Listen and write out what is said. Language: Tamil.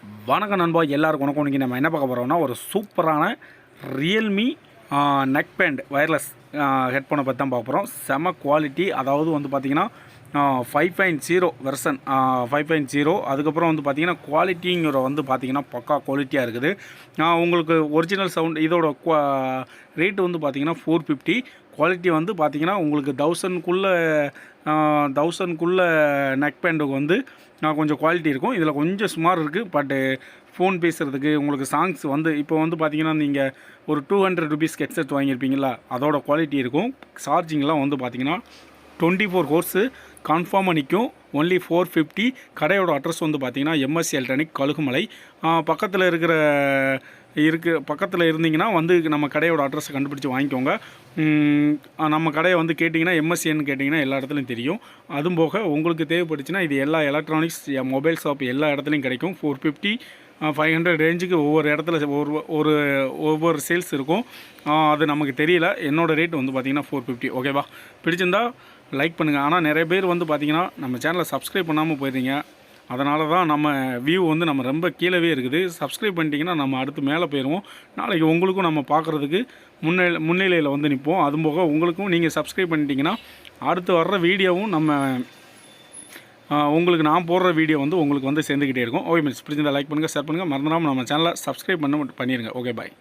வணக்கம் நண்பா, எல்லாருக்கும் வணக்கம். இன்றைக்கி நம்ம என்ன பார்க்க போகிறோம்னா ஒரு சூப்பரான ரியல்மி நெக்பேண்ட் வயர்லெஸ் ஹெட்ஃபோனை பற்றி தான் பார்க்க போகிறோம். செம குவாலிட்டி, அதாவது வந்து பார்த்திங்கன்னா 5.0 வெர்சன் 5.0. அதுக்கப்புறம் வந்து பார்த்திங்கன்னா குவாலிட்டிங்கிற வந்து பார்த்திங்கன்னா பக்கா குவாலிட்டியாக இருக்குது. உங்களுக்கு ஒரிஜினல் சவுண்ட் இதோட ரேட்டு வந்து பார்த்திங்கன்னா 450. குவாலிட்டி வந்து பார்த்திங்கன்னா உங்களுக்கு 1000க்குள்ளே நெக் பேண்டுக்கு வந்து கொஞ்சம் குவாலிட்டி இருக்கும். இதில் கொஞ்சம் சுமார் இருக்குது. பட்டு ஃபோன் பேசுகிறதுக்கு உங்களுக்கு சாங்ஸ் வந்து இப்போ வந்து பார்த்திங்கன்னா நீங்கள் ஒரு 200 ருபீஸ்க்கு ஹெட்செட் வாங்கியிருப்பீங்களா, அதோட குவாலிட்டி இருக்கும். சார்ஜிங்லாம் வந்து பார்த்திங்கன்னா 24 ஹவர்ஸு கன்ஃபார்மாக நிற்கும். ஒன்லி 450. கடையோட அட்ரஸ் வந்து பார்த்திங்கன்னா M.S.A கலுகுமலை. பக்கத்தில் இருந்தீங்கன்னா வந்து நம்ம கடையோட அட்ரஸை கண்டுபிடிச்சி வாங்கிக்கோங்க. நம்ம கடையை வந்து கேட்டிங்கன்னா M.S.A கேட்டிங்கன்னா எல்லா இடத்துலையும் தெரியும். அதுவும் போக உங்களுக்கு தேவைப்பட்டுச்சுன்னா இது எல்லா எலக்ட்ரானிக்ஸ் மொபைல் ஷாப் எல்லா இடத்துலையும் கிடைக்கும். 450 500 ரேஞ்சுக்கு ஒவ்வொரு இடத்துல ஒவ்வொரு சேல்ஸ் இருக்கும். அது நமக்கு தெரியல. என்னோடய ரேட் வந்து பார்த்திங்கன்னா 450. ஓகேவா? பிடிச்சிருந்தா லைக் பண்ணுங்கள். ஆனால் நிறைய பேர் வந்து பார்த்திங்கன்னா நம்ம சேனலை சப்ஸ்கிரைப் பண்ணாமல் போயிடுறீங்க. அதனால தான் நம்ம வியூ வந்து நம்ம ரொம்ப கீழவே இருக்குது. சப்ஸ்கிரைப் பண்ணிட்டீங்கன்னா நம்ம அடுத்து மேலே போயிடுவோம். நாளைக்கு உங்களுக்கும் நம்ம பார்க்குறதுக்கு முன்னிலையில் வந்து நிற்போம். அதுபோக உங்களுக்கும் நீங்கள் சப்ஸ்கிரைப் பண்ணிட்டீங்கன்னா அடுத்து வர்ற வீடியோவும் உங்களுக்கு நான் போடுற வீடியோ வந்து உங்களுக்கு வந்து சேர்ந்துக்கிட்டே இருக்கும். ஓகே மிஸ், பிடிச்சிருந்தா லைக் பண்ணுங்கள், ஷேர் பண்ணுங்கள். மறந்துடாமல் நம்ம சேனலை சப்ஸ்கிரைப் பண்ணிடுங்க. ஓகே, பாய்.